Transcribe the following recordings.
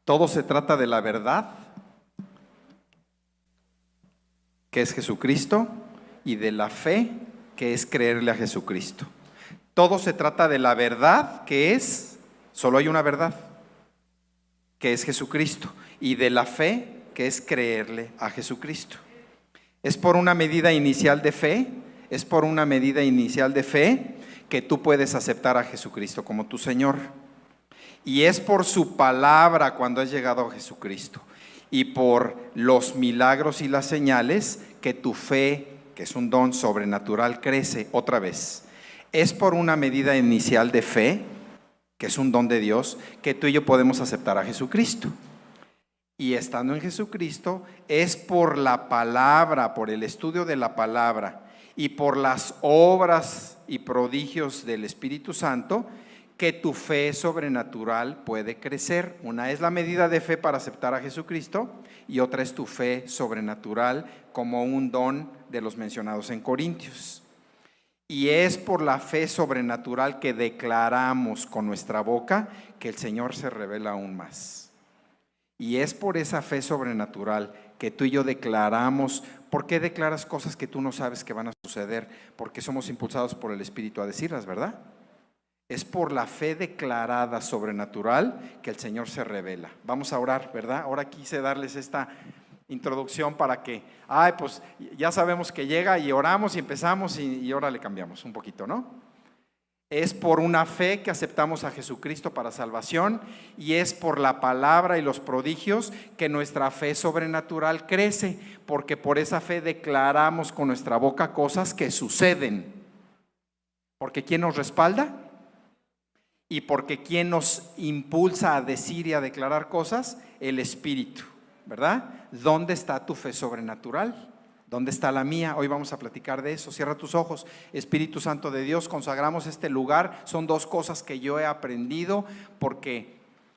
Todo se trata de la verdad, que es Jesucristo, y de la fe, que es creerle a Jesucristo. Todo se trata de la verdad, que es, solo hay una verdad, que es Jesucristo, y de la fe, que es creerle a Jesucristo. Es por una medida inicial de fe, que tú puedes aceptar a Jesucristo como tu Señor. Y es por su palabra cuando has llegado a Jesucristo y por los milagros y las señales que tu fe, que es un don sobrenatural, crece otra vez. Es por una medida inicial de fe, que es un don de Dios, que tú y yo podemos aceptar a Jesucristo. Y estando en Jesucristo, es por la palabra, por el estudio de la palabra y por las obras y prodigios del Espíritu Santo, que tu fe sobrenatural puede crecer. Una es la medida de fe para aceptar a Jesucristo y otra es tu fe sobrenatural como un don de los mencionados en Corintios. Y es por la fe sobrenatural que declaramos con nuestra boca que el Señor se revela aún más. Y es por esa fe sobrenatural que tú y yo declaramos. ¿Por qué declaras cosas que tú no sabes que van a suceder? Porque somos impulsados por el Espíritu a decirlas, ¿verdad? Es por la fe declarada sobrenatural que el Señor se revela. Vamos a orar, ¿verdad? Ahora quise darles esta introducción para que, pues ya sabemos que llega y oramos y empezamos y ahora le cambiamos un poquito, ¿no? Es por una fe que aceptamos a Jesucristo para salvación y es por la palabra y los prodigios que nuestra fe sobrenatural crece, porque por esa fe declaramos con nuestra boca cosas que suceden. Porque ¿quién nos respalda? Y porque ¿quién nos impulsa a decir y a declarar cosas? El Espíritu, ¿verdad? ¿Dónde está tu fe sobrenatural? ¿Dónde está la mía? Hoy vamos a platicar de eso. Cierra tus ojos. Espíritu Santo de Dios, consagramos este lugar. Son dos cosas que yo he aprendido porque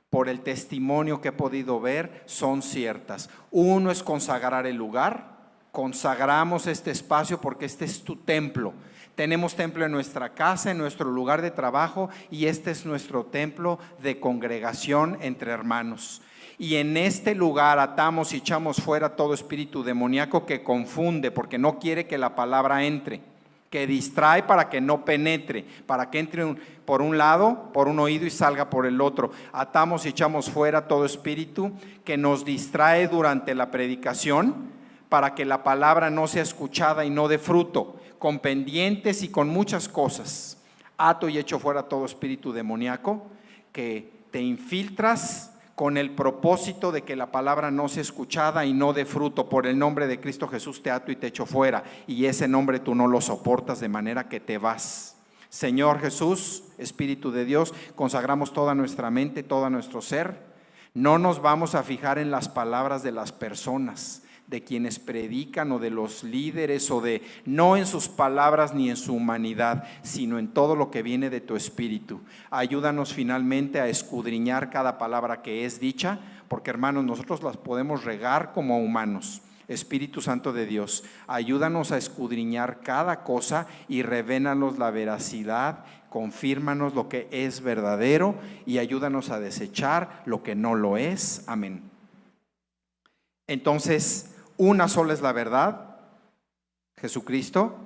por el testimonio que he podido ver son ciertas. Uno es consagrar el lugar. Consagramos este espacio porque este es tu templo. Tenemos templo en nuestra casa, en nuestro lugar de trabajo, y este es nuestro templo de congregación entre hermanos. Y en este lugar atamos y echamos fuera todo espíritu demoníaco que confunde, porque no quiere que la palabra entre, que distrae para que no penetre, para que entre por un lado, por un oído y salga por el otro. Atamos y echamos fuera todo espíritu que nos distrae durante la predicación, para que la palabra no sea escuchada y no dé fruto, con pendientes y con muchas cosas. Ato y echo fuera todo espíritu demoníaco que te infiltras con el propósito de que la palabra no sea escuchada y no dé fruto. Por el nombre de Cristo Jesús te ato y te echo fuera, y ese nombre tú no lo soportas, de manera que te vas. Señor Jesús, Espíritu de Dios, consagramos toda nuestra mente, todo nuestro ser. No nos vamos a fijar en las palabras de las personas, de quienes predican o de los líderes, o de no en sus palabras ni en su humanidad, sino en todo lo que viene de tu Espíritu. Ayúdanos finalmente a escudriñar cada palabra que es dicha, porque hermanos, nosotros las podemos regar como humanos. Espíritu Santo de Dios, ayúdanos a escudriñar cada cosa y revélanos la veracidad, confírmanos lo que es verdadero y ayúdanos a desechar lo que no lo es. Amén. Entonces, una sola es la verdad, Jesucristo,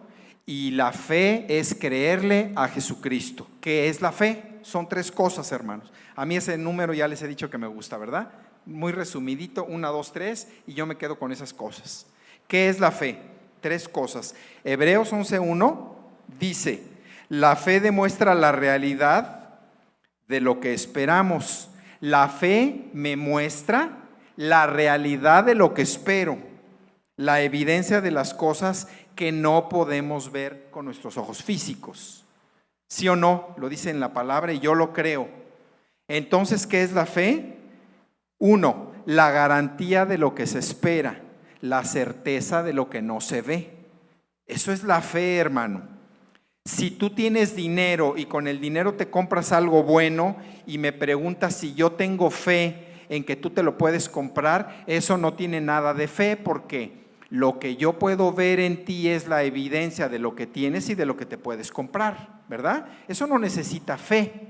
y la fe es creerle a Jesucristo. ¿Qué es la fe? Son tres cosas, hermanos. A mí ese número ya les he dicho que me gusta, ¿verdad? Muy resumidito, 1, 2, 3, y yo me quedo con esas cosas. ¿Qué es la fe? Tres cosas. Hebreos 11:1 dice: la fe demuestra la realidad de lo que esperamos. La fe me muestra la realidad de lo que espero, la evidencia de las cosas que no podemos ver con nuestros ojos físicos. ¿Sí o no? Lo dice en la palabra y yo lo creo. Entonces, ¿qué es la fe? 1, la garantía de lo que se espera, la certeza de lo que no se ve. Eso es la fe, hermano. Si tú tienes dinero y con el dinero te compras algo bueno y me preguntas si yo tengo fe en que tú te lo puedes comprar, eso no tiene nada de fe, porque lo que yo puedo ver en ti es la evidencia de lo que tienes y de lo que te puedes comprar, ¿verdad? Eso no necesita fe.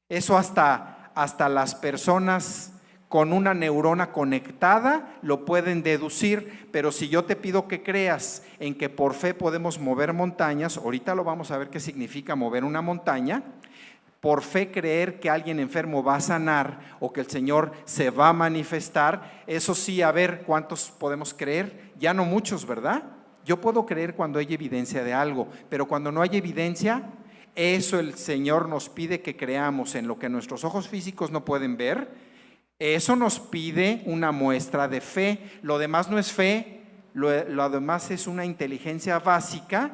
Eso hasta las personas con una neurona conectada lo pueden deducir, pero si yo te pido que creas en que por fe podemos mover montañas, ahorita lo vamos a ver qué significa mover una montaña. Por fe creer que alguien enfermo va a sanar o que el Señor se va a manifestar, eso sí, a ver cuántos podemos creer, ya no muchos, ¿verdad? Yo puedo creer cuando hay evidencia de algo, pero cuando no hay evidencia, eso el Señor nos pide que creamos en lo que nuestros ojos físicos no pueden ver. Eso nos pide una muestra de fe. Lo demás no es fe, lo demás es una inteligencia básica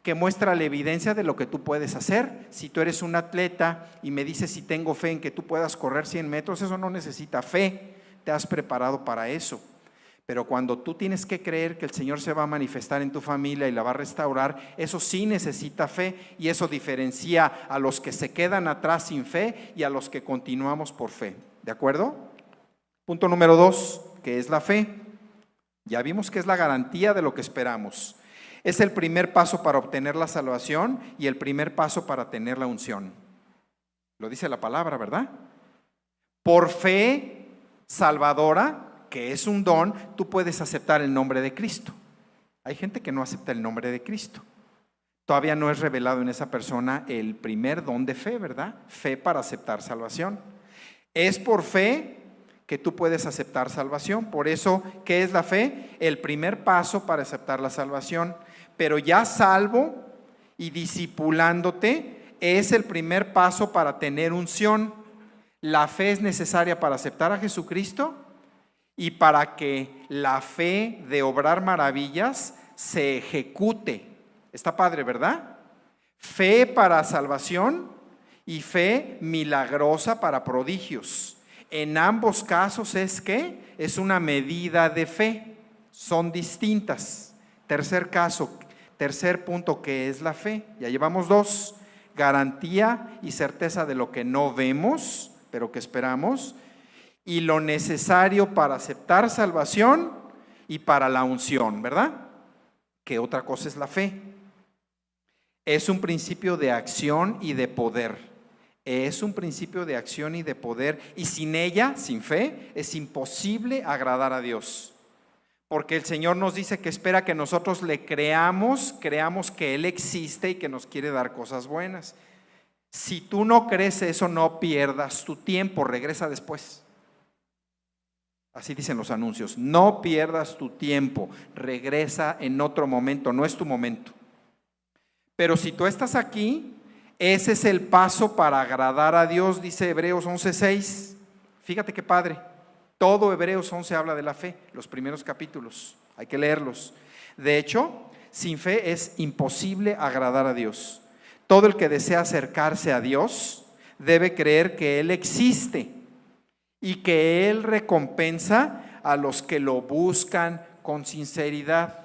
que muestra la evidencia de lo que tú puedes hacer. Si tú eres un atleta y me dices si tengo fe en que tú puedas correr 100 metros, eso no necesita fe, te has preparado para eso. Pero cuando tú tienes que creer que el Señor se va a manifestar en tu familia y la va a restaurar, eso sí necesita fe, y eso diferencia a los que se quedan atrás sin fe y a los que continuamos por fe. ¿De acuerdo? Punto número 2, que es la fe. Ya vimos que es la garantía de lo que esperamos. Es el primer paso para obtener la salvación y el primer paso para tener la unción. Lo dice la palabra, ¿verdad? Por fe salvadora, que es un don, tú puedes aceptar el nombre de Cristo. Hay gente que no acepta el nombre de Cristo. Todavía no es revelado en esa persona el primer don de fe, ¿verdad? Fe para aceptar salvación. Es por fe que tú puedes aceptar salvación. Por eso, ¿qué es la fe? El primer paso para aceptar la salvación. Pero ya salvo y discipulándote es el primer paso para tener unción. La fe es necesaria para aceptar a Jesucristo y para que la fe de obrar maravillas se ejecute. Está padre, ¿verdad? Fe para salvación y fe milagrosa para prodigios. En ambos casos es una medida de fe, son distintas. Tercer punto, que es la fe. Ya llevamos 2, garantía y certeza de lo que no vemos, pero que esperamos, y lo necesario para aceptar salvación y para la unción, ¿verdad? ¿Qué otra cosa es la fe? Es un principio de acción y de poder. Es un principio de acción y de poder, y sin ella, sin fe, es imposible agradar a Dios. Porque el Señor nos dice que espera que nosotros le creamos que Él existe y que nos quiere dar cosas buenas. Si tú no crees eso, no pierdas tu tiempo, regresa después. Así dicen los anuncios, no pierdas tu tiempo, regresa en otro momento, no es tu momento. Pero si tú estás aquí, ese es el paso para agradar a Dios, dice Hebreos 11:6. Fíjate qué padre, todo Hebreos 11 habla de la fe, los primeros capítulos, hay que leerlos. De hecho, sin fe es imposible agradar a Dios. Todo el que desea acercarse a Dios debe creer que Él existe y que Él recompensa a los que lo buscan con sinceridad.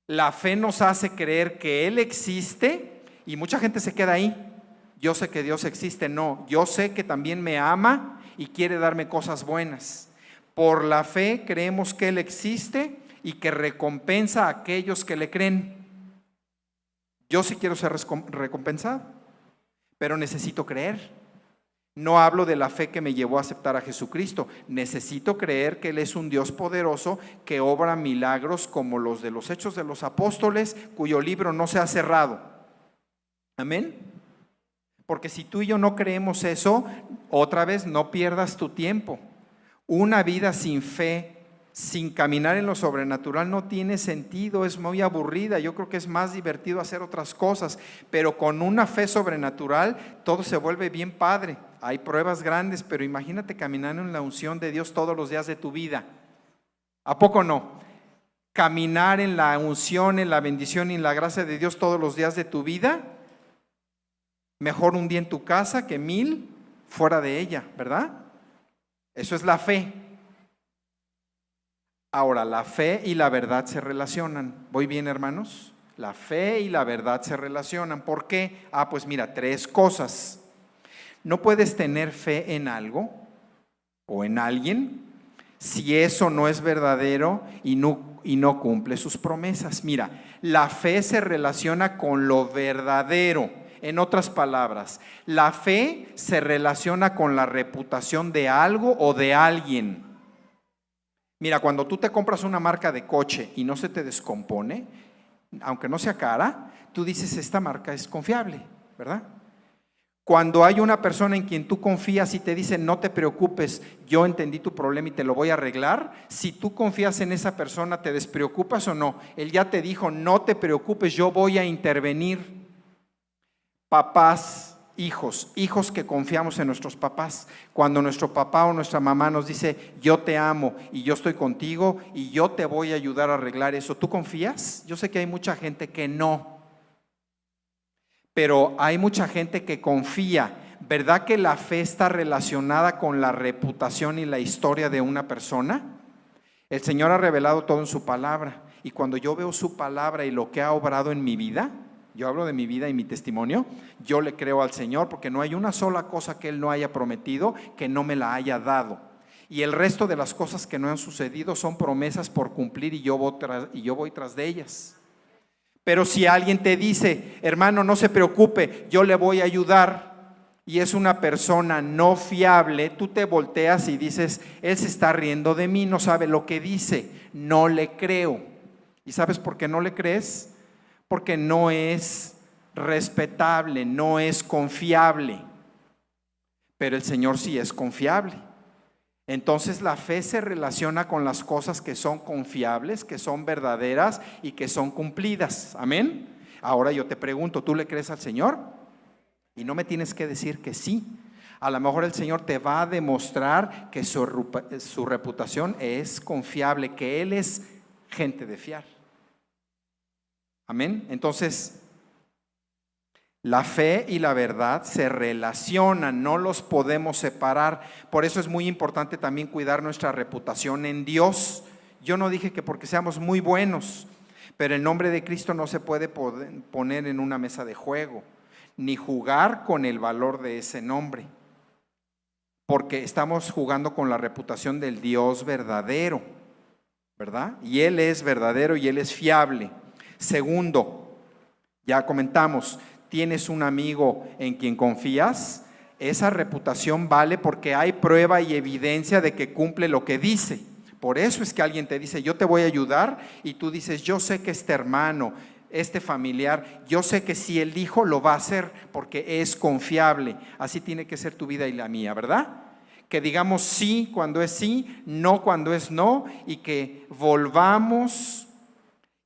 La fe nos hace creer que Él existe y mucha gente se queda ahí. Yo sé que Dios existe, no. Yo sé que también me ama y quiere darme cosas buenas. Por la fe creemos que Él existe y que recompensa a aquellos que le creen. Yo sí quiero ser recompensado, pero necesito creer. No hablo de la fe que me llevó a aceptar a Jesucristo. Necesito creer que Él es un Dios poderoso que obra milagros como los de los Hechos de los Apóstoles, cuyo libro no se ha cerrado. Amén. Porque si tú y yo no creemos eso, otra vez no pierdas tu tiempo. Una vida sin fe, sin caminar en lo sobrenatural, no tiene sentido, es muy aburrida. Yo creo que es más divertido hacer otras cosas, pero con una fe sobrenatural todo se vuelve bien padre. Hay pruebas grandes, pero imagínate caminando en la unción de Dios todos los días de tu vida. ¿A poco no? Caminar en la unción, en la bendición y en la gracia de Dios todos los días de tu vida. Mejor un día en tu casa que 1000 fuera de ella, ¿verdad? Eso es la fe. Ahora, la fe y la verdad se relacionan. ¿Voy bien, hermanos? La fe y la verdad se relacionan. ¿Por qué? Pues mira, 3 cosas. No puedes tener fe en algo o en alguien si eso no es verdadero y no cumple sus promesas. Mira, la fe se relaciona con lo verdadero. En otras palabras, la fe se relaciona con la reputación de algo o de alguien. Mira, cuando tú te compras una marca de coche y no se te descompone, aunque no sea cara, tú dices, esta marca es confiable, ¿verdad? Cuando hay una persona en quien tú confías y te dice, no te preocupes, yo entendí tu problema y te lo voy a arreglar, si tú confías en esa persona, ¿te despreocupas o no? Él ya te dijo, no te preocupes, yo voy a intervenir. Papás, hijos que confiamos en nuestros papás. Cuando nuestro papá o nuestra mamá nos dice, yo te amo y yo estoy contigo y yo te voy a ayudar a arreglar eso, ¿tú confías? Yo sé que hay mucha gente que no. Pero hay mucha gente que confía. ¿Verdad que la fe está relacionada con la reputación y la historia de una persona? El Señor ha revelado todo en su palabra. Y cuando yo veo su palabra y lo que ha obrado en mi vida, yo hablo de mi vida y mi testimonio, yo le creo al Señor porque no hay una sola cosa que Él no haya prometido que no me la haya dado. Y el resto de las cosas que no han sucedido son promesas por cumplir y yo voy tras de ellas. Pero si alguien te dice, hermano, no se preocupe, yo le voy a ayudar, y es una persona no fiable, tú te volteas y dices, él se está riendo de mí, no sabe lo que dice, no le creo. ¿Y sabes por qué no le crees? Porque no es respetable, no es confiable. Pero el Señor sí es confiable. Entonces la fe se relaciona con las cosas que son confiables, que son verdaderas y que son cumplidas. Amén. Ahora yo te pregunto, ¿tú le crees al Señor? Y no me tienes que decir que sí. A lo mejor el Señor te va a demostrar que su reputación es confiable, que Él es gente de fiar. Amén. Entonces, la fe y la verdad se relacionan, no los podemos separar. Por eso es muy importante también cuidar nuestra reputación en Dios. Yo no dije que porque seamos muy buenos, pero el nombre de Cristo no se puede poner en una mesa de juego, ni jugar con el valor de ese nombre, porque estamos jugando con la reputación del Dios verdadero, ¿verdad? Y Él es verdadero y Él es fiable. Segundo, ya comentamos, ¿tienes un amigo en quien confías? Esa reputación vale porque hay prueba y evidencia de que cumple lo que dice. Por eso es que alguien te dice, yo te voy a ayudar, y tú dices, yo sé que este hermano, este familiar, yo sé que si él dijo lo va a hacer porque es confiable. Así tiene que ser tu vida y la mía, ¿verdad? Que digamos sí cuando es sí, no cuando es no, y que volvamos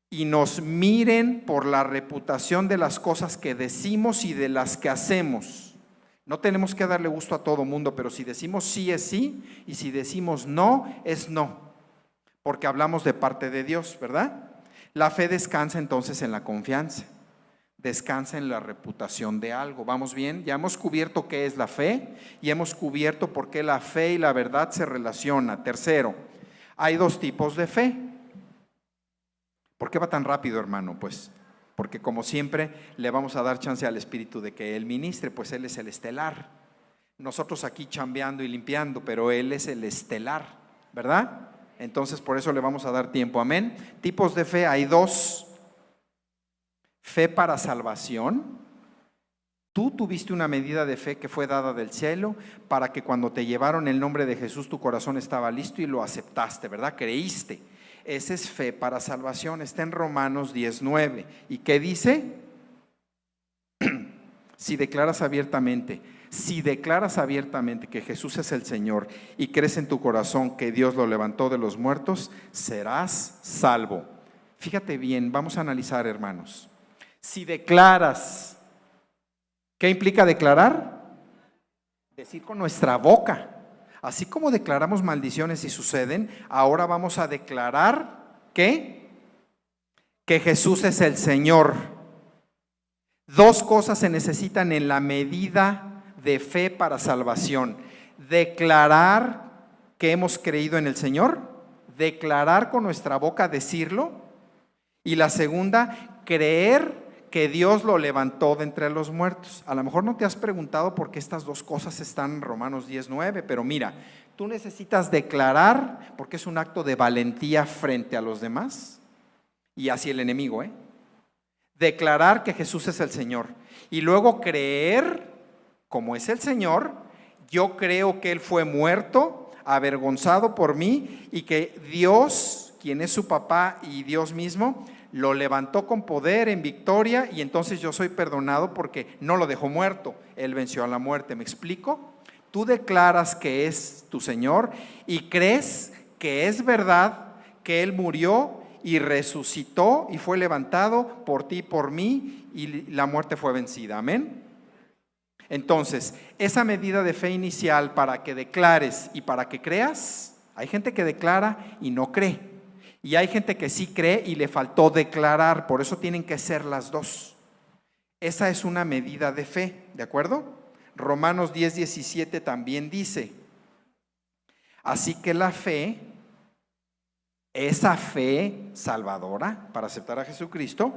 y nos miren por la reputación de las cosas que decimos y de las que hacemos. No tenemos que darle gusto a todo mundo, pero si decimos sí es sí y si decimos no es no, porque hablamos de parte de Dios, ¿verdad? La fe descansa entonces en la confianza, descansa en la reputación de algo. ¿Vamos bien? Ya hemos cubierto qué es la fe y hemos cubierto por qué la fe y la verdad se relacionan. Tercero, hay dos tipos de fe. ¿Por qué va tan rápido, hermano? Pues porque como siempre le vamos a dar chance al Espíritu de que Él ministre, pues Él es el estelar. Nosotros aquí chambeando y limpiando, pero Él es el estelar, ¿verdad? Entonces por eso le vamos a dar tiempo, amén. Tipos de fe hay dos. Fe para salvación. Tú tuviste una medida de fe que fue dada del cielo para que cuando te llevaron el nombre de Jesús tu corazón estaba listo y lo aceptaste, ¿verdad? Creíste. Esa es fe para salvación, está en Romanos 10:9. ¿Y qué dice? Si declaras abiertamente que Jesús es el Señor y crees en tu corazón que Dios lo levantó de los muertos, serás salvo. Fíjate bien, vamos a analizar, hermanos. Si declaras, ¿qué implica declarar? Decir con nuestra boca. Así como declaramos maldiciones y suceden, ahora vamos a declarar que Jesús es el Señor. Dos cosas se necesitan en la medida de fe para salvación: declarar que hemos creído en el Señor, declarar con nuestra boca, decirlo, y la segunda, creer que Dios lo levantó de entre los muertos. A lo mejor no te has preguntado por qué estas dos cosas están en Romanos 10:9, pero mira, tú necesitas declarar porque es un acto de valentía frente a los demás y hacia el enemigo, declarar que Jesús es el Señor y luego creer como es el Señor. Yo creo que Él fue muerto, avergonzado por mí, y que Dios, quien es su papá y Dios mismo, lo levantó con poder en victoria, y entonces yo soy perdonado porque no lo dejó muerto, Él venció a la muerte. ¿Me explico? Tú declaras que es tu Señor y crees que es verdad que Él murió y resucitó y fue levantado por ti y por mí, y la muerte fue vencida. Amén. Entonces, esa medida de fe inicial para que declares y para que creas, hay gente que declara y no cree, y hay gente que sí cree y le faltó declarar, por eso tienen que ser las dos. Esa es una medida de fe, ¿de acuerdo? Romanos 10:17 también dice: así que la fe, esa fe salvadora para aceptar a Jesucristo,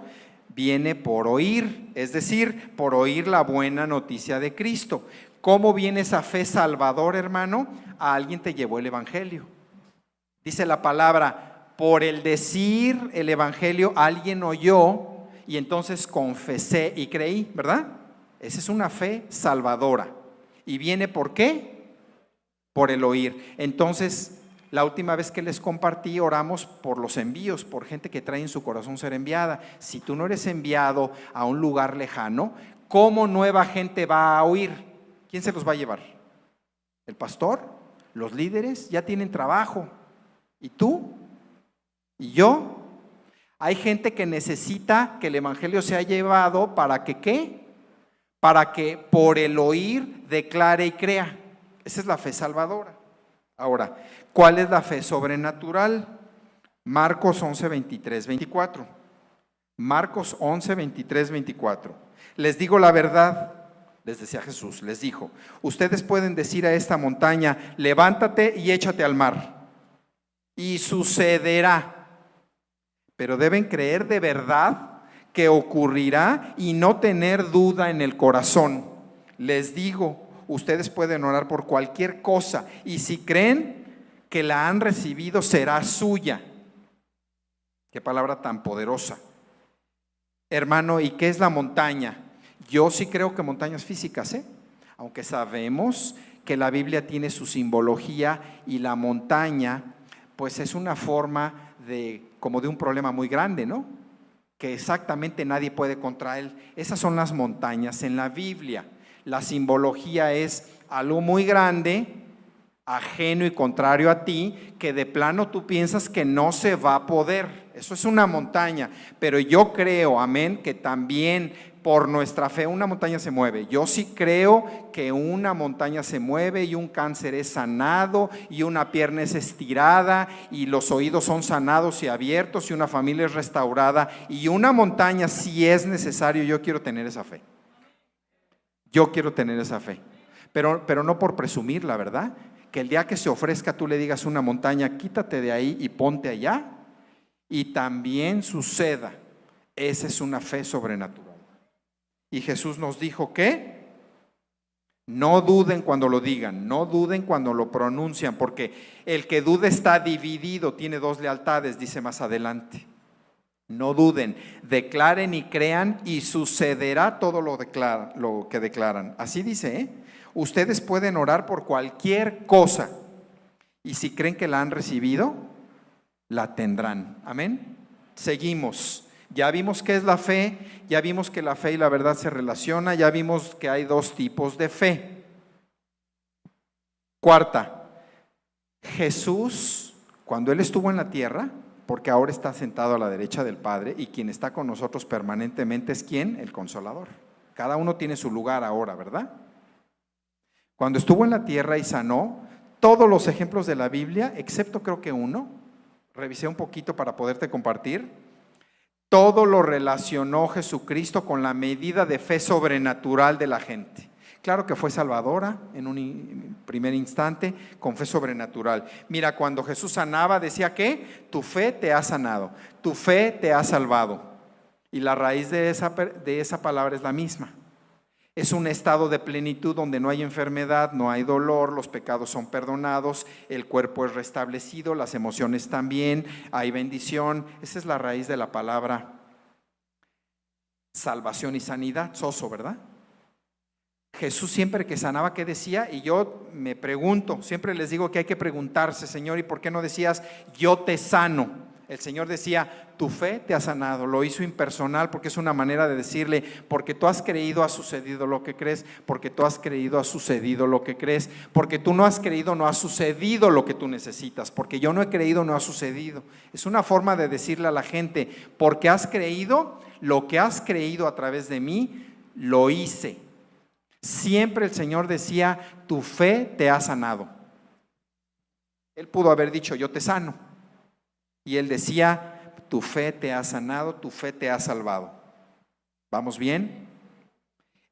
viene por oír, es decir, por oír la buena noticia de Cristo. ¿Cómo viene esa fe salvadora, hermano? A alguien te llevó el evangelio. Dice la palabra, por el decir el evangelio alguien oyó y entonces confesé y creí, ¿verdad? Esa es una fe salvadora. ¿Y viene por qué? Por el oír. Entonces, la última vez que les compartí, oramos por los envíos, por gente que trae en su corazón ser enviada. Si tú no eres enviado a un lugar lejano, ¿cómo nueva gente va a oír? ¿Quién se los va a llevar? ¿El pastor? ¿Los líderes? Ya tienen trabajo. ¿Y tú? ¿Y yo? Hay gente que necesita que el evangelio sea llevado para que ¿qué? Para que por el oír declare y crea. Esa es la fe salvadora. Ahora, ¿cuál es la fe sobrenatural? Marcos 11:23-24. Marcos 11:23-24. Les digo la verdad, les decía Jesús, les dijo: ustedes pueden decir a esta montaña, levántate y échate al mar, y sucederá, pero deben creer de verdad que ocurrirá y no tener duda en el corazón. Les digo, ustedes pueden orar por cualquier cosa y si creen que la han recibido, será suya. Qué palabra tan poderosa. Hermano, ¿y qué es la montaña? Yo sí creo que montañas físicas, aunque sabemos que la Biblia tiene su simbología y la montaña pues es una forma como de un problema muy grande, ¿no? Que exactamente nadie puede contra él. Esas son las montañas en la Biblia. La simbología es algo muy grande, ajeno y contrario a ti, que de plano tú piensas que no se va a poder. Eso es una montaña. Pero yo creo, amén, que también por nuestra fe una montaña se mueve. Yo sí creo que una montaña se mueve y un cáncer es sanado y una pierna es estirada y los oídos son sanados y abiertos y una familia es restaurada y una montaña, si es necesario. Yo quiero tener esa fe. Yo quiero tener esa fe, pero no por presumir, la verdad, que el día que se ofrezca tú le digas a una montaña, quítate de ahí y ponte allá, y también suceda. Esa es una fe sobrenatural. Y Jesús nos dijo que no duden cuando lo digan, no duden cuando lo pronuncian, porque el que duda está dividido, tiene dos lealtades, dice más adelante. No duden, declaren y crean y sucederá todo lo que declaran. Así dice, ustedes pueden orar por cualquier cosa y si creen que la han recibido, la tendrán. Amén. Seguimos. Ya vimos qué es la fe, ya vimos que la fe y la verdad se relacionan, ya vimos que hay dos tipos de fe. Cuarta, Jesús, cuando Él estuvo en la tierra, porque ahora está sentado a la derecha del Padre y quien está con nosotros permanentemente es ¿quién? El Consolador. Cada uno tiene su lugar ahora, ¿verdad? Cuando estuvo en la tierra y sanó, todos los ejemplos de la Biblia, excepto creo que uno, revisé un poquito para poderte compartir, todo lo relacionó Jesucristo con la medida de fe sobrenatural de la gente. Claro que fue salvadora en un primer instante, con fe sobrenatural. Mira, cuando Jesús sanaba decía que tu fe te ha sanado, tu fe te ha salvado. Y la raíz de esa palabra es la misma. Es un estado de plenitud donde no hay enfermedad, no hay dolor, los pecados son perdonados, el cuerpo es restablecido, las emociones también, hay bendición. Esa es la raíz de la palabra salvación y sanidad. Soso, ¿verdad? Jesús siempre que sanaba, ¿qué decía? Y yo me pregunto, siempre les digo que hay que preguntarse, Señor, ¿y por qué no decías yo te sano? El Señor decía, tu fe te ha sanado. Lo hizo impersonal porque es una manera de decirle, porque tú has creído ha sucedido lo que crees, porque tú has creído ha sucedido lo que crees, porque tú no has creído no ha sucedido lo que tú necesitas, porque yo no he creído no ha sucedido. Es una forma de decirle a la gente, porque has creído, lo que has creído a través de mí, lo hice. Siempre el Señor decía, tu fe te ha sanado. Él pudo haber dicho, yo te sano. Y Él decía, tu fe te ha sanado, tu fe te ha salvado. ¿Vamos bien?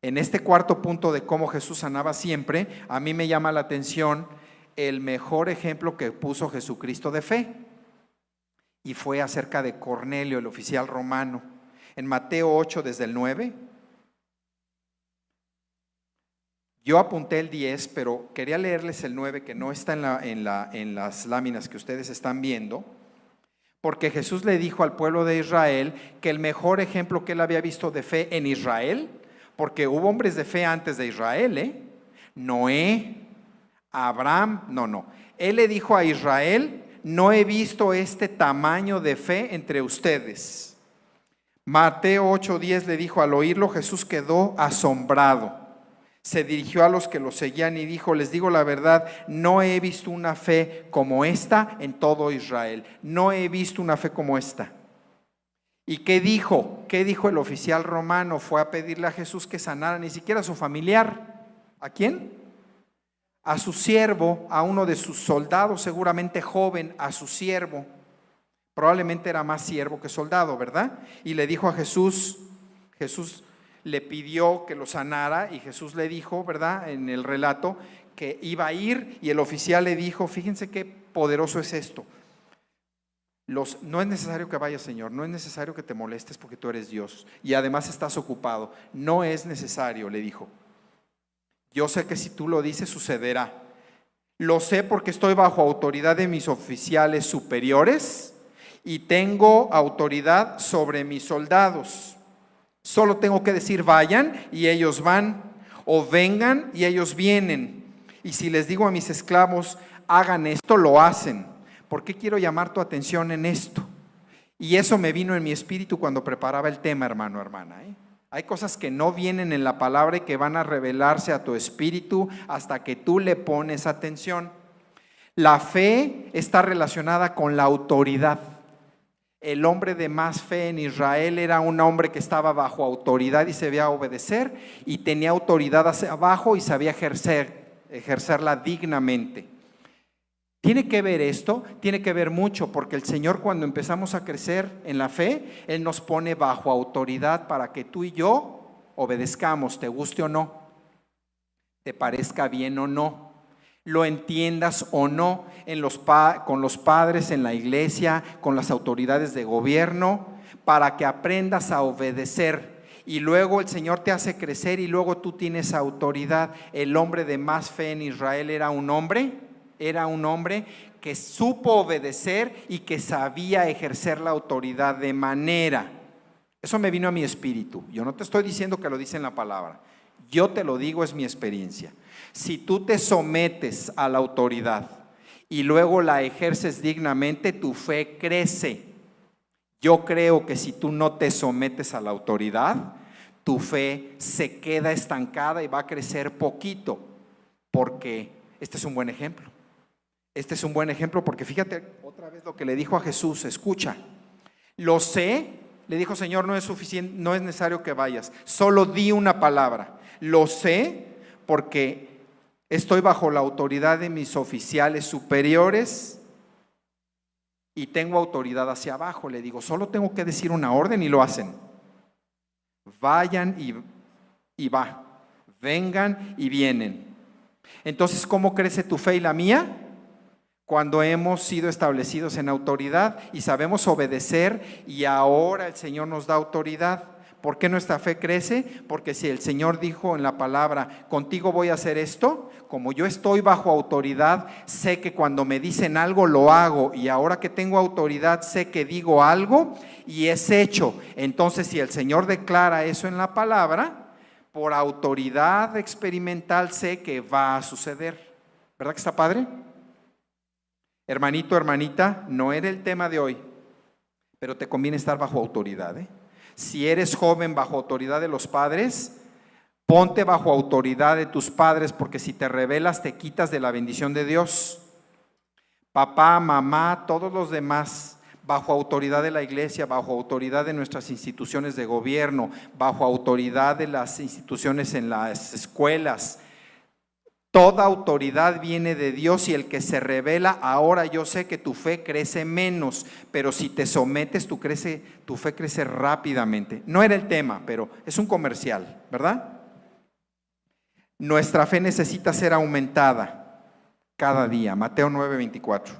En este cuarto punto de cómo Jesús sanaba siempre, a mí me llama la atención el mejor ejemplo que puso Jesucristo de fe. Y fue acerca de Cornelio, el oficial romano. En Mateo 8, desde el 9. Yo apunté el 10, pero quería leerles el 9, que no está en las láminas que ustedes están viendo, porque Jesús le dijo al pueblo de Israel que el mejor ejemplo que él había visto de fe en Israel, porque hubo hombres de fe antes de Israel, Noé, Abraham, no. Él le dijo a Israel, no he visto este tamaño de fe entre ustedes. Mateo 8:10 le dijo, al oírlo Jesús quedó asombrado. Se dirigió a los que lo seguían y dijo, les digo la verdad, no he visto una fe como esta en todo Israel. No he visto una fe como esta. ¿Y qué dijo? ¿Qué dijo el oficial romano? Fue a pedirle a Jesús que sanara, ni siquiera a su familiar. ¿A quién? A su siervo, a uno de sus soldados, seguramente joven, a su siervo. Probablemente era más siervo que soldado, ¿verdad? Y le dijo a Jesús le pidió que lo sanara y Jesús le dijo, ¿verdad? En el relato, que iba a ir y el oficial le dijo, fíjense qué poderoso es esto. No es necesario que vayas, Señor, no es necesario que te molestes porque tú eres Dios y además estás ocupado. No es necesario, le dijo. Yo sé que si tú lo dices sucederá. Lo sé porque estoy bajo autoridad de mis oficiales superiores y tengo autoridad sobre mis soldados. Solo tengo que decir vayan y ellos van, o vengan y ellos vienen. Y si les digo a mis esclavos hagan esto, lo hacen. ¿Por qué quiero llamar tu atención en esto? Y eso me vino en mi espíritu cuando preparaba el tema, hermano, hermana. Hay cosas que no vienen en la palabra y que van a revelarse a tu espíritu hasta que tú le pones atención. La fe está relacionada con la autoridad. El hombre de más fe en Israel era un hombre que estaba bajo autoridad y sabía obedecer y tenía autoridad hacia abajo y sabía ejercerla dignamente. ¿Tiene que ver esto? Tiene que ver mucho porque el Señor, cuando empezamos a crecer en la fe, Él nos pone bajo autoridad para que tú y yo obedezcamos, te guste o no, te parezca bien o no, lo entiendas o no, con los padres en la iglesia, con las autoridades de gobierno, para que aprendas a obedecer. Y luego el Señor te hace crecer y luego tú tienes autoridad. El hombre de más fe en Israel era un hombre que supo obedecer y que sabía ejercer la autoridad de manera. Eso me vino a mi espíritu. Yo no te estoy diciendo que lo dice en la palabra. Yo te lo digo, es mi experiencia. Si tú te sometes a la autoridad y luego la ejerces dignamente, tu fe crece. Yo creo que si tú no te sometes a la autoridad, tu fe se queda estancada y va a crecer poquito, porque este es un buen ejemplo. Este es un buen ejemplo porque fíjate otra vez lo que le dijo a Jesús, escucha. Lo sé, le dijo, Señor, no es suficiente, no es necesario que vayas, solo di una palabra. Lo sé porque estoy bajo la autoridad de mis oficiales superiores y tengo autoridad hacia abajo. Le digo, solo tengo que decir una orden y lo hacen. Vayan y va, vengan y vienen. Entonces, ¿cómo crece tu fe y la mía? Cuando hemos sido establecidos en autoridad y sabemos obedecer y ahora el Señor nos da autoridad. ¿Por qué nuestra fe crece? Porque si el Señor dijo en la palabra, contigo voy a hacer esto, como yo estoy bajo autoridad, sé que cuando me dicen algo lo hago, y ahora que tengo autoridad sé que digo algo y es hecho. Entonces, si el Señor declara eso en la palabra, por autoridad experimental sé que va a suceder. ¿Verdad que está padre? Hermanito, hermanita, no era el tema de hoy, pero te conviene estar bajo autoridad, ¿eh? Si eres joven, bajo autoridad de los padres, ponte bajo autoridad de tus padres, porque si te rebelas te quitas de la bendición de Dios. Papá, mamá, todos los demás, bajo autoridad de la iglesia, bajo autoridad de nuestras instituciones de gobierno, bajo autoridad de las instituciones en las escuelas. Toda autoridad viene de Dios, y el que se revela, ahora yo sé que tu fe crece menos, pero si te sometes, tu fe crece rápidamente. No era el tema, pero es un comercial, ¿verdad? Nuestra fe necesita ser aumentada cada día. Mateo 9:24.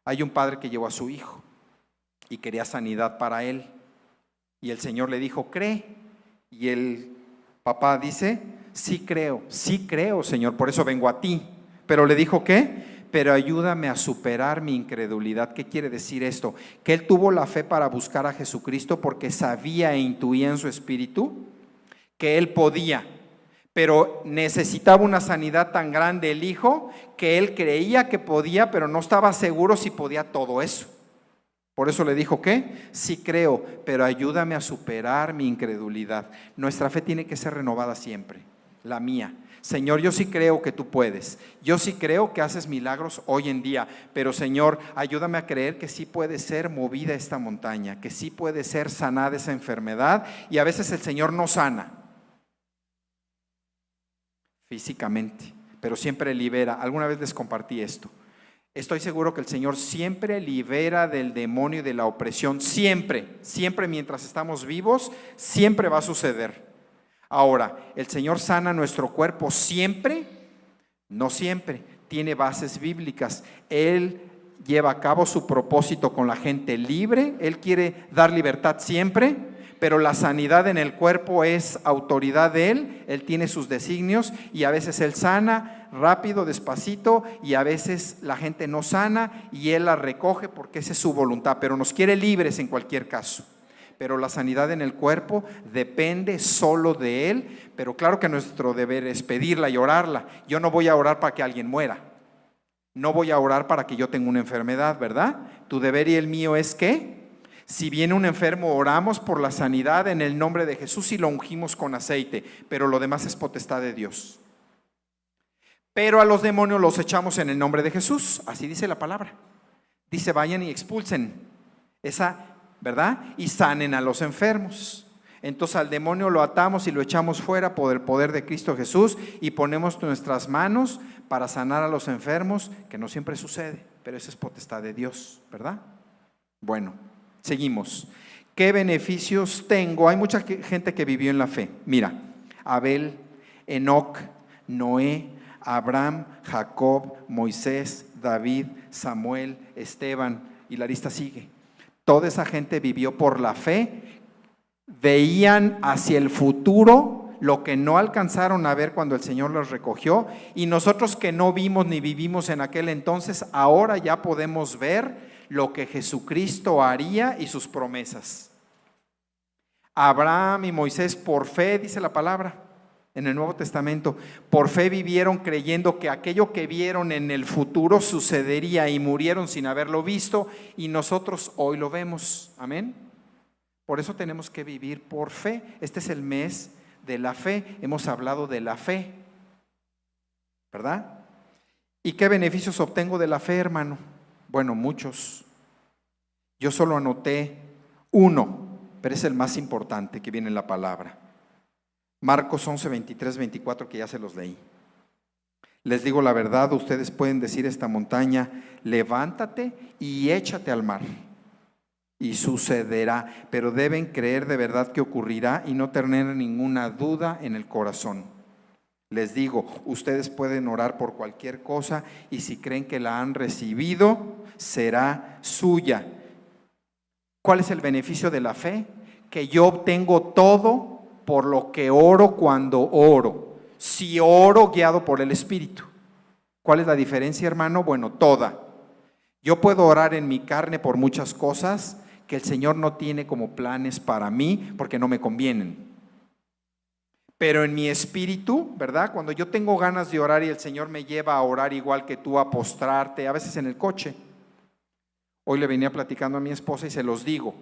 Hay un padre que llevó a su hijo y quería sanidad para él, y el Señor le dijo, cree, y el papá dice, sí creo, Señor, por eso vengo a ti. Pero le dijo, ¿qué? Pero ayúdame a superar mi incredulidad. ¿Qué quiere decir esto? Que él tuvo la fe para buscar a Jesucristo porque sabía e intuía en su espíritu que él podía, pero necesitaba una sanidad tan grande el hijo que él creía que podía, pero no estaba seguro si podía todo eso. Por eso le dijo, ¿qué? Sí creo, pero ayúdame a superar mi incredulidad. Nuestra fe tiene que ser renovada siempre, la mía. Señor, yo sí creo que tú puedes, yo sí creo que haces milagros hoy en día, pero Señor, ayúdame a creer que sí puede ser movida esta montaña, que sí puede ser sanada esa enfermedad, y a veces el Señor no sana físicamente, pero siempre libera. Alguna vez les compartí esto. Estoy seguro que el Señor siempre libera del demonio y de la opresión, siempre, siempre mientras estamos vivos, siempre va a suceder. Ahora, ¿el Señor sana nuestro cuerpo siempre? No siempre, tiene bases bíblicas. Él lleva a cabo su propósito con la gente libre, Él quiere dar libertad siempre, pero la sanidad en el cuerpo es autoridad de Él. Él tiene sus designios, y a veces Él sana rápido, despacito, y a veces la gente no sana y Él la recoge porque esa es su voluntad, pero nos quiere libres en cualquier caso. Pero la sanidad en el cuerpo depende solo de Él, pero claro que nuestro deber es pedirla y orarla. Yo no voy a orar para que alguien muera, no voy a orar para que yo tenga una enfermedad, ¿verdad? Tu deber y el mío es que si viene un enfermo, oramos por la sanidad en el nombre de Jesús y lo ungimos con aceite, pero lo demás es potestad de Dios. Pero a los demonios los echamos en el nombre de Jesús, así dice la palabra. Dice, vayan y expulsen esa, ¿verdad? Y sanen a los enfermos. Entonces al demonio lo atamos y lo echamos fuera por el poder de Cristo Jesús, y ponemos nuestras manos para sanar a los enfermos, que no siempre sucede, pero esa es potestad de Dios, ¿verdad? Bueno, seguimos. ¿Qué beneficios tengo? Hay mucha gente que vivió en la fe. Mira, Abel, Enoc, Noé, Abraham, Jacob, Moisés, David, Samuel, Esteban, y la lista sigue. Toda esa gente vivió por la fe, veían hacia el futuro lo que no alcanzaron a ver cuando el Señor los recogió, y nosotros que no vimos ni vivimos en aquel entonces, ahora ya podemos ver lo que Jesucristo haría y sus promesas. Abraham y Moisés por fe, dice la palabra en el Nuevo Testamento, por fe vivieron creyendo que aquello que vieron en el futuro sucedería, y murieron sin haberlo visto, y nosotros hoy lo vemos. Amén. Por eso tenemos que vivir por fe. Este es el mes de la fe. Hemos hablado de la fe, ¿verdad? ¿Y qué beneficios obtengo de la fe, hermano? Bueno, muchos. Yo solo anoté uno, pero es el más importante que viene en la palabra. Marcos 11, 23, 24, que ya se los leí. Les digo la verdad, ustedes pueden decir a esta montaña, levántate y échate al mar, y sucederá, pero deben creer de verdad que ocurrirá y no tener ninguna duda en el corazón. Les digo, ustedes pueden orar por cualquier cosa, y si creen que la han recibido, será suya. ¿Cuál es el beneficio de la fe? que yo obtengo todo por lo que oro cuando oro. Si oro guiado por el Espíritu. ¿Cuál es la diferencia, hermano? Bueno, toda. Yo puedo orar en mi carne por muchas cosas que el Señor no tiene como planes para mí porque no me convienen. Pero en mi espíritu, ¿verdad? Cuando yo tengo ganas de orar y el Señor me lleva a orar igual que tú, a postrarte, a veces en el coche. Hoy le venía platicando a mi esposa y se los digo,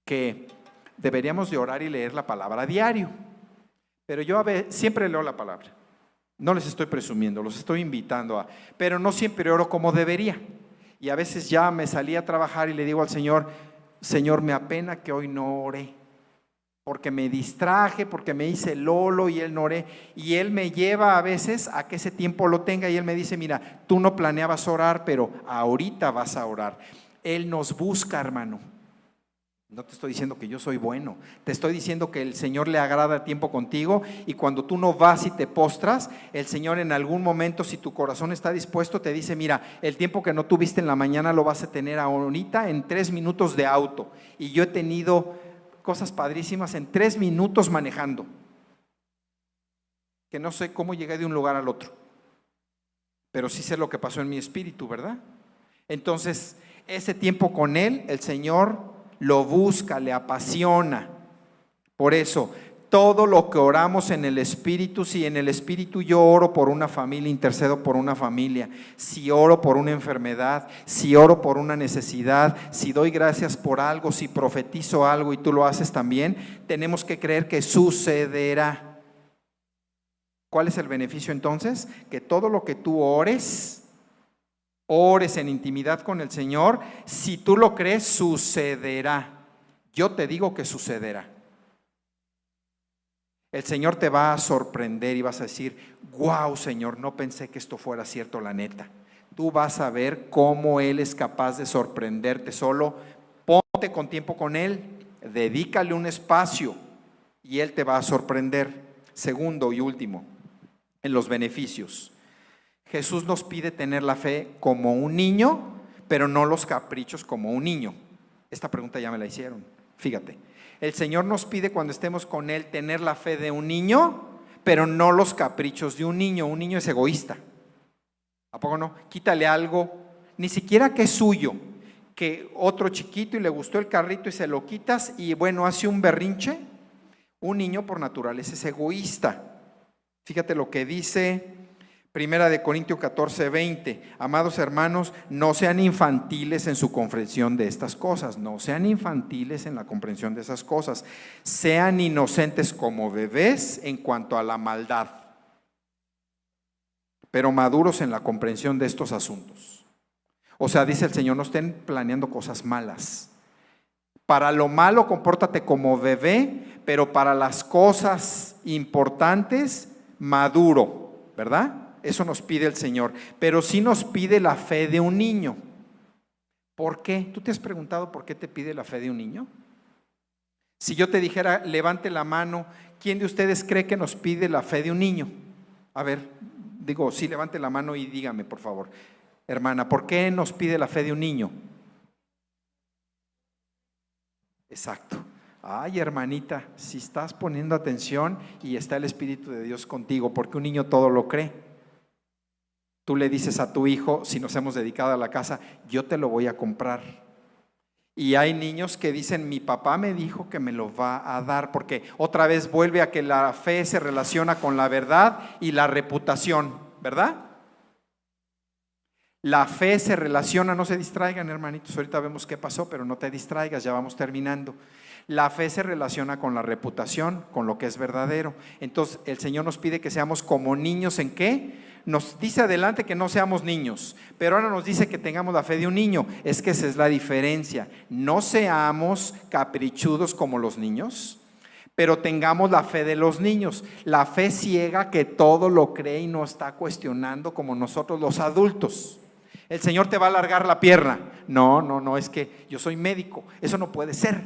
que deberíamos de orar y leer la palabra a diario. Pero yo siempre leo la palabra. No les estoy presumiendo, los estoy invitando a, pero no siempre oro como debería. Y a veces ya me salí a trabajar y le digo al Señor, Señor, me apena que hoy no oré, porque me distraje, porque me hice lolo y Él no oré. Y Él me lleva a veces a que ese tiempo lo tenga y Él me dice, mira, tú no planeabas orar, pero ahorita vas a orar. Él nos busca, hermano. No te estoy diciendo que yo soy bueno, te estoy diciendo que el Señor le agrada tiempo contigo y cuando tú no vas y te postras, el Señor en algún momento, si tu corazón está dispuesto, te dice, mira, el tiempo que no tuviste en la mañana lo vas a tener ahorita en 3 minutos de auto. Y yo he tenido cosas padrísimas en 3 minutos manejando, que no sé cómo llegué de un lugar al otro, pero sí sé lo que pasó en mi espíritu, ¿verdad? Entonces, ese tiempo con Él, el Señor lo busca, le apasiona. Por eso, todo lo que oramos en el Espíritu, si en el Espíritu yo oro por una familia, intercedo por una familia, si oro por una enfermedad, si oro por una necesidad, si doy gracias por algo, si profetizo algo y tú lo haces también, tenemos que creer que sucederá. ¿Cuál es el beneficio entonces? Que todo lo que tú ores en intimidad con el Señor, si tú lo crees, sucederá. Yo te digo que sucederá. El Señor te va a sorprender y vas a decir, wow, Señor, no pensé que esto fuera cierto, la neta. Tú vas a ver cómo Él es capaz de sorprenderte. Solo ponte con tiempo con Él, dedícale un espacio y Él te va a sorprender. Segundo y último, en los beneficios. Jesús nos pide tener la fe como un niño, pero no los caprichos como un niño. Esta pregunta ya me la hicieron. Fíjate, el Señor nos pide cuando estemos con Él tener la fe de un niño, pero no los caprichos de un niño. Un niño es egoísta. ¿A poco no? Quítale algo, ni siquiera que es suyo, que otro chiquito y le gustó el carrito y se lo quitas y bueno, hace un berrinche. Un niño por naturaleza es egoísta. Fíjate lo que dice Primera de Corintios 14:20. Amados hermanos, no sean infantiles en su comprensión de estas cosas. No sean infantiles en la comprensión de esas cosas. Sean inocentes como bebés en cuanto a la maldad, pero maduros en la comprensión de estos asuntos. O sea, dice el Señor, no estén planeando cosas malas. Para lo malo, compórtate como bebé, pero para las cosas importantes, maduro, ¿verdad? Eso nos pide el Señor, pero sí nos pide la fe de un niño. ¿Por qué? ¿Tú te has preguntado por qué te pide la fe de un niño? Si yo te dijera, levante la mano, ¿quién de ustedes cree que nos pide la fe de un niño? A ver, sí, levante la mano y dígame, por favor. Hermana, ¿por qué nos pide la fe de un niño? Exacto. Ay, hermanita, si estás poniendo atención y está el Espíritu de Dios contigo, porque un niño todo lo cree. Tú le dices a tu hijo, si nos hemos dedicado a la casa, yo te lo voy a comprar. Y hay niños que dicen, mi papá me dijo que me lo va a dar, porque otra vez vuelve a que la fe se relaciona con la verdad y la reputación, ¿verdad? La fe se relaciona, no se distraigan, hermanitos, ahorita vemos qué pasó, pero no te distraigas, ya vamos terminando. La fe se relaciona con la reputación, con lo que es verdadero. Entonces el Señor nos pide que seamos como niños. ¿En qué? Nos dice adelante que no seamos niños, pero ahora nos dice que tengamos la fe de un niño. Es que esa es la diferencia. No seamos caprichudos como los niños, pero tengamos la fe de los niños. La fe ciega que todo lo cree y no está cuestionando como nosotros los adultos. El Señor te va a alargar la pierna. No, es que yo soy médico. Eso no puede ser.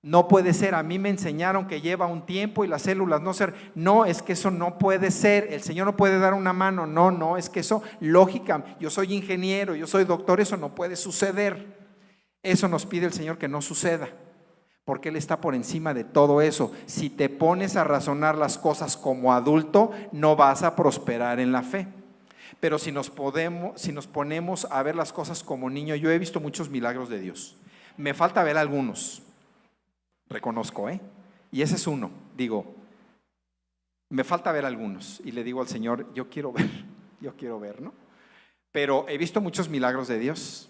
No puede ser. A mí me enseñaron que lleva un tiempo y las células no ser. No, es que eso no puede ser. El Señor no puede dar una mano. No, es que eso, lógica. Yo soy ingeniero, yo soy doctor, eso no puede suceder. Eso nos pide el Señor que no suceda. porque Él está por encima de todo eso. Si te pones a razonar las cosas como adulto, no vas a prosperar en la fe. Pero si nos ponemos a ver las cosas como niño, yo he visto muchos milagros de Dios. Me falta ver algunos, reconozco, y ese es uno. Digo, me falta ver algunos, y le digo al Señor, yo quiero ver, ¿no? Pero he visto muchos milagros de Dios.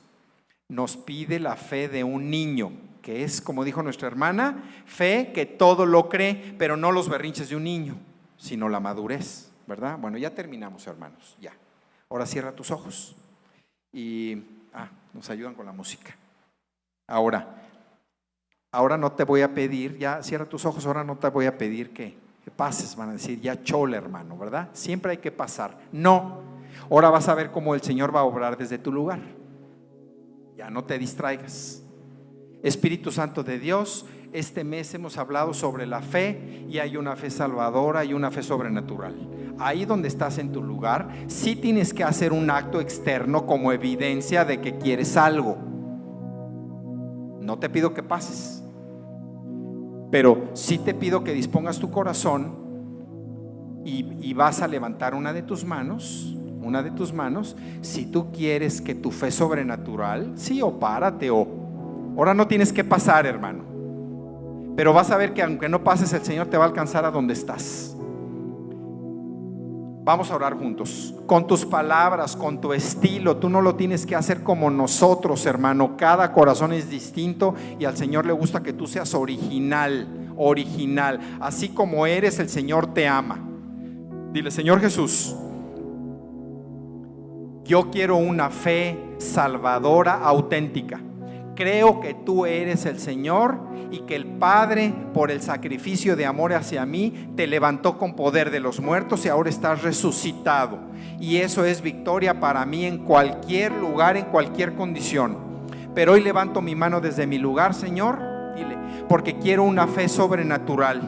Nos pide la fe de un niño, que es, como dijo nuestra hermana, fe que todo lo cree, pero no los berrinches de un niño, sino la madurez, ¿verdad? Bueno, ya terminamos, hermanos, ya. Ahora cierra tus ojos y nos ayudan con la música. Ahora no te voy a pedir, ya cierra tus ojos, ahora no te voy a pedir que pases, van a decir, ya chole, hermano, ¿verdad? Siempre hay que pasar. No, ahora vas a ver cómo el Señor va a obrar desde tu lugar. Ya no te distraigas. Espíritu Santo de Dios, este mes hemos hablado sobre la fe y hay una fe salvadora y una fe sobrenatural. Ahí donde estás en tu lugar, sí tienes que hacer un acto externo como evidencia de que quieres algo. No te pido que pases, pero sí te pido que dispongas tu corazón y vas a levantar una de tus manos. Si tú quieres que tu fe sobrenatural, sí, o párate, ahora no tienes que pasar, hermano, pero vas a ver que aunque no pases, el Señor te va a alcanzar a donde estás. Vamos a orar juntos, con tus palabras, con tu estilo. Tú no lo tienes que hacer como nosotros, hermano. Cada corazón es distinto y al Señor le gusta que tú seas original. Así como eres, el Señor te ama. Dile, Señor Jesús, yo quiero una fe salvadora auténtica. Creo que tú eres el Señor y que el Padre, por el sacrificio de amor hacia mí, te levantó con poder de los muertos y ahora estás resucitado. Y eso es victoria para mí en cualquier lugar, en cualquier condición. Pero hoy levanto mi mano desde mi lugar, Señor, dile, porque quiero una fe sobrenatural.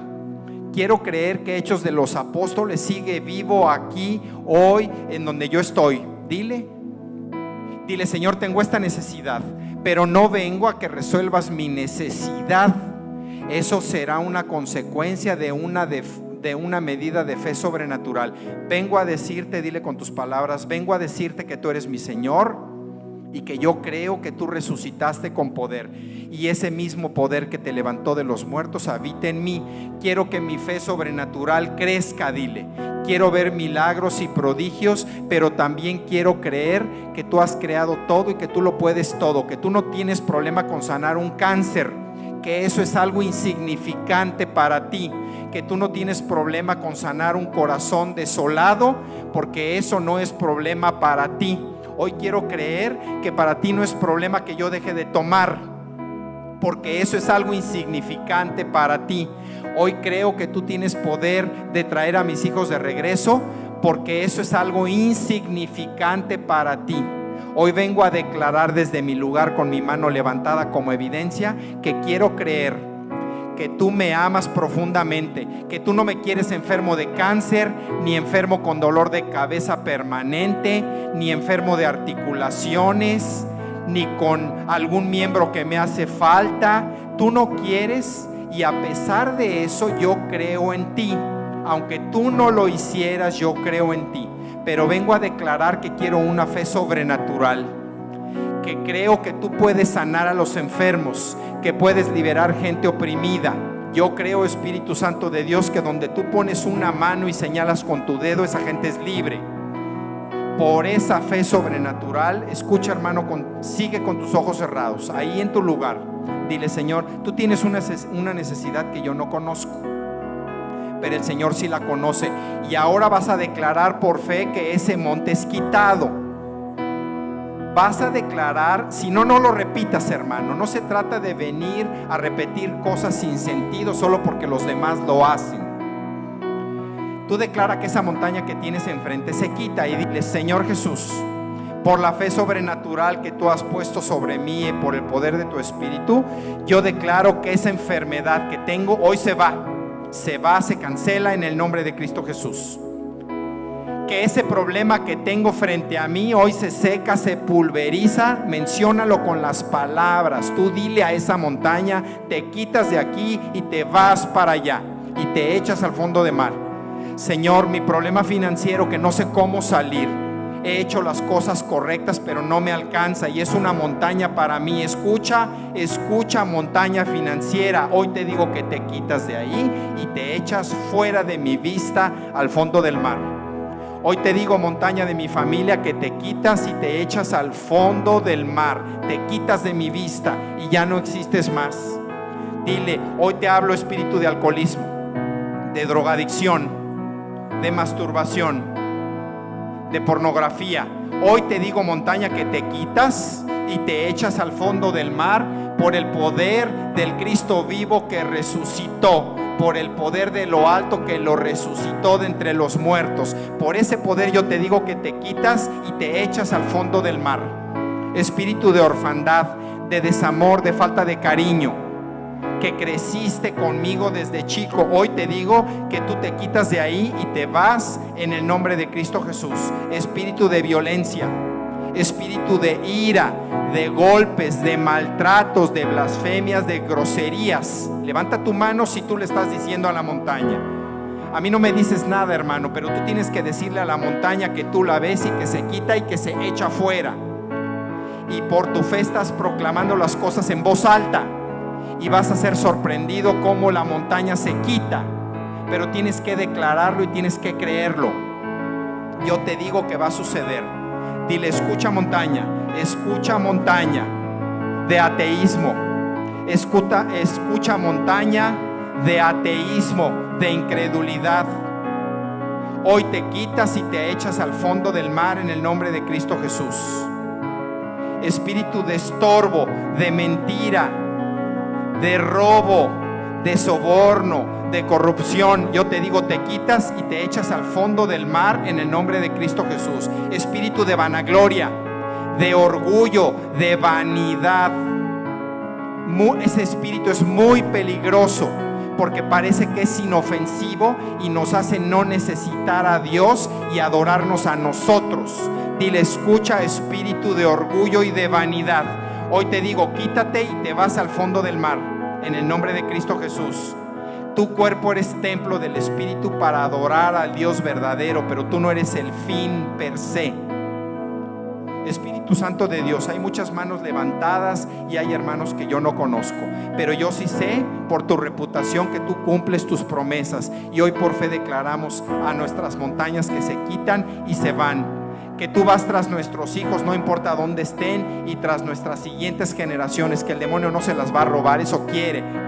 Quiero creer que Hechos de los Apóstoles sigue vivo aquí, hoy, en donde yo estoy. Dile, Señor, tengo esta necesidad, pero no vengo a que resuelvas mi necesidad. Eso será una consecuencia de una medida de fe sobrenatural. Vengo a decirte, dile con tus palabras, vengo a decirte que tú eres mi Señor y que yo creo que tú resucitaste con poder, y ese mismo poder que te levantó de los muertos habita en mí. Quiero que mi fe sobrenatural crezca, dile. Quiero ver milagros y prodigios, pero también quiero creer que tú has creado todo y que tú lo puedes todo, que tú no tienes problema con sanar un cáncer, que eso es algo insignificante para ti, que tú no tienes problema con sanar un corazón desolado, porque eso no es problema para ti. Hoy quiero creer que para ti no es problema que yo deje de tomar, porque eso es algo insignificante para ti. Hoy creo que tú tienes poder de traer a mis hijos de regreso, porque eso es algo insignificante para ti. Hoy vengo a declarar desde mi lugar con mi mano levantada como evidencia que quiero creer que tú me amas profundamente, que tú no me quieres enfermo de cáncer, ni enfermo con dolor de cabeza permanente, ni enfermo de articulaciones, ni con algún miembro que me hace falta. Tú no quieres, y a pesar de eso yo creo en ti. Aunque tú no lo hicieras, yo creo en ti. Pero vengo a declarar que quiero una fe sobrenatural, que creo que tú puedes sanar a los enfermos, que puedes liberar gente oprimida. Yo creo, Espíritu Santo de Dios, que donde tú pones una mano y señalas con tu dedo, esa gente es libre. Por esa fe sobrenatural, escucha, hermano, sigue con tus ojos cerrados, ahí en tu lugar. Dile, Señor, tú tienes una necesidad que yo no conozco, pero el Señor sí la conoce. Y ahora vas a declarar por fe que ese monte es quitado. Vas a declarar, si no, no lo repitas, hermano. No se trata de venir a repetir cosas sin sentido solo porque los demás lo hacen. Tú declara que esa montaña que tienes enfrente se quita y dile, Señor Jesús, por la fe sobrenatural que tú has puesto sobre mí y por el poder de tu Espíritu, yo declaro que esa enfermedad que tengo hoy se va, se cancela en el nombre de Cristo Jesús. que ese problema que tengo frente a mí hoy se seca, se pulveriza. Menciónalo con las palabras. Tú dile a esa montaña: te quitas de aquí y te vas para allá y te echas al fondo de mar. Señor, mi problema financiero, que no sé cómo salir. He hecho las cosas correctas, pero no me alcanza y es una montaña para mí. Escucha, montaña financiera. Hoy te digo que te quitas de ahí y te echas fuera de mi vista al fondo del mar. Hoy te digo, montaña de mi familia, que te quitas y te echas al fondo del mar. Te quitas de mi vista y ya no existes más. Dile, hoy te hablo, espíritu de alcoholismo, de drogadicción, de masturbación, de pornografía. Hoy te digo, montaña, que te quitas y te echas al fondo del mar por el poder del Cristo vivo que resucitó, por el poder de lo alto que lo resucitó de entre los muertos. Por ese poder yo te digo que te quitas y te echas al fondo del mar. Espíritu de orfandad, de desamor, de falta de cariño, que creciste conmigo desde chico, hoy te digo que tú te quitas de ahí y te vas en el nombre de Cristo Jesús. Espíritu de violencia, espíritu de ira, de golpes, de maltratos, de blasfemias, de groserías. Levanta tu mano si tú le estás diciendo a la montaña. A mí no me dices nada, hermano, pero tú tienes que decirle a la montaña que tú la ves y que se quita y que se echa fuera. Y por tu fe estás proclamando las cosas en voz alta. Y vas a ser sorprendido cómo la montaña se quita. Pero tienes que declararlo y tienes que creerlo. Yo te digo que va a suceder. Dile, escucha montaña de ateísmo. Escucha montaña de ateísmo, de incredulidad. Hoy te quitas y te echas al fondo del mar en el nombre de Cristo Jesús. Espíritu de estorbo, de mentira, de robo, de soborno, de corrupción, yo te digo, te quitas y te echas al fondo del mar en el nombre de Cristo Jesús. Espíritu de vanagloria, de orgullo, de vanidad. Ese espíritu es muy peligroso porque parece que es inofensivo y nos hace no necesitar a Dios y adorarnos a nosotros. Dile, escucha, espíritu de orgullo y de vanidad. Hoy te digo, quítate y te vas al fondo del mar en el nombre de Cristo Jesús. Tu cuerpo eres templo del Espíritu para adorar al Dios verdadero, pero tú no eres el fin per se. Espíritu Santo de Dios, hay muchas manos levantadas y hay hermanos que yo no conozco, pero yo sí sé por tu reputación que tú cumples tus promesas, y hoy por fe declaramos a nuestras montañas que se quitan y se van. Que tú vas tras nuestros hijos, no importa dónde estén, y tras nuestras siguientes generaciones, que el demonio no se las va a robar. Eso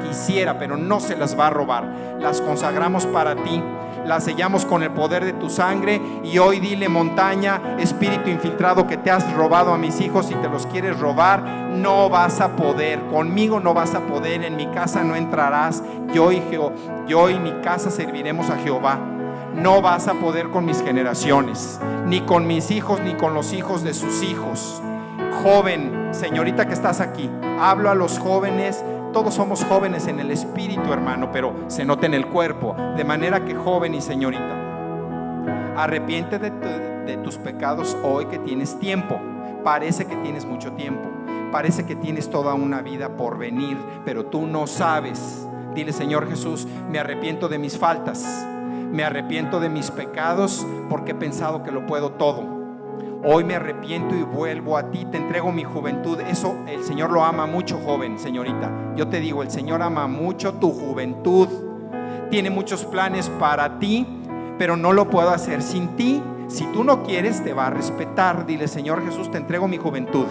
quisiera, pero no se las va a robar. Las consagramos para ti, las sellamos con el poder de tu sangre. Y hoy dile, montaña, espíritu infiltrado que te has robado a mis hijos y te los quieres robar, no vas a poder, conmigo no vas a poder, en mi casa no entrarás. Yo y mi casa serviremos a Jehová. No vas a poder con mis generaciones, ni con mis hijos, ni con los hijos de sus hijos. Joven, señorita que estás aquí, hablo a los jóvenes. Todos somos jóvenes en el espíritu, hermano, pero se nota en el cuerpo. De manera que, joven y señorita, arrepiente de tus pecados hoy que tienes tiempo. Parece que tienes mucho tiempo, parece que tienes toda una vida por venir, pero tú no sabes. Dile, Señor Jesús, me arrepiento de mis faltas, me arrepiento de mis pecados porque he pensado que lo puedo todo. Hoy me arrepiento y vuelvo a ti, te entrego mi juventud. Eso el Señor lo ama mucho, joven, señorita. Yo te digo, el Señor ama mucho tu juventud. Tiene muchos planes para ti, pero no lo puedo hacer sin ti. Si tú no quieres, te va a respetar. Dile, Señor Jesús, te entrego mi juventud.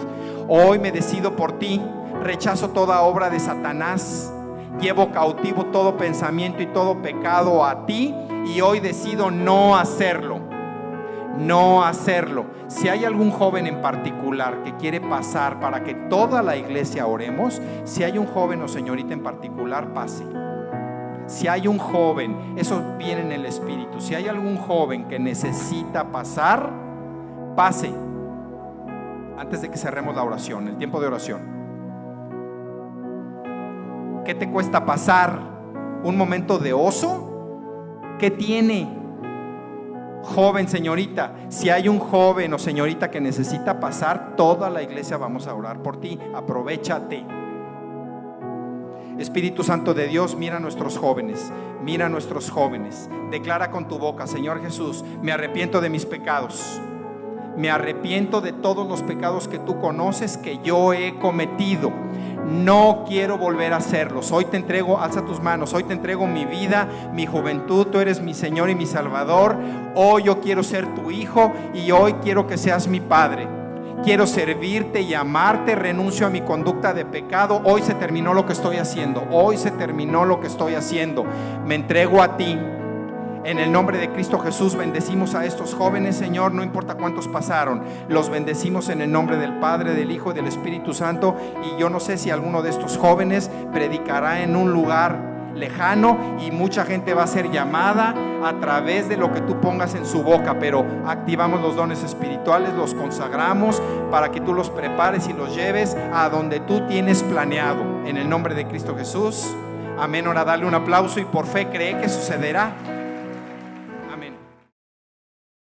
Hoy me decido por ti, rechazo toda obra de Satanás, llevo cautivo todo pensamiento y todo pecado a ti, y hoy decido no hacerlo. No hacerlo. Si hay algún joven en particular que quiere pasar para que toda la iglesia oremos, si hay un joven o señorita en particular, pase. Si hay un joven, eso viene en el espíritu. Si hay algún joven que necesita pasar, pase. Antes de que cerremos la oración, el tiempo de oración. ¿Qué te cuesta pasar? ¿Un momento de oso? ¿Qué tiene? Joven, señorita, si hay un joven o señorita que necesita pasar, toda la iglesia vamos a orar por ti. Aprovechate. Espíritu Santo de Dios, mira a nuestros jóvenes, mira a nuestros jóvenes. Declara con tu boca: Señor Jesús, me arrepiento de mis pecados. Me arrepiento de todos los pecados que tú conoces que yo he cometido. No quiero volver a hacerlos. Hoy te entrego, alza tus manos, hoy te entrego mi vida, mi juventud. Tú eres mi Señor y mi Salvador. Hoy yo quiero ser tu hijo y hoy quiero que seas mi Padre. Quiero servirte y amarte. Renuncio a mi conducta de pecado. Hoy se terminó lo que estoy haciendo. Hoy se terminó lo que estoy haciendo. Me entrego a ti. En el nombre de Cristo Jesús bendecimos a estos jóvenes, Señor, no importa cuántos pasaron, los bendecimos en el nombre del Padre, del Hijo y del Espíritu Santo. Y yo no sé si alguno de estos jóvenes predicará en un lugar lejano y mucha gente va a ser llamada a través de lo que tú pongas en su boca, pero activamos los dones espirituales, los consagramos para que tú los prepares y los lleves a donde tú tienes planeado, en el nombre de Cristo Jesús. Amén. Ahora dale un aplauso y por fe cree que sucederá.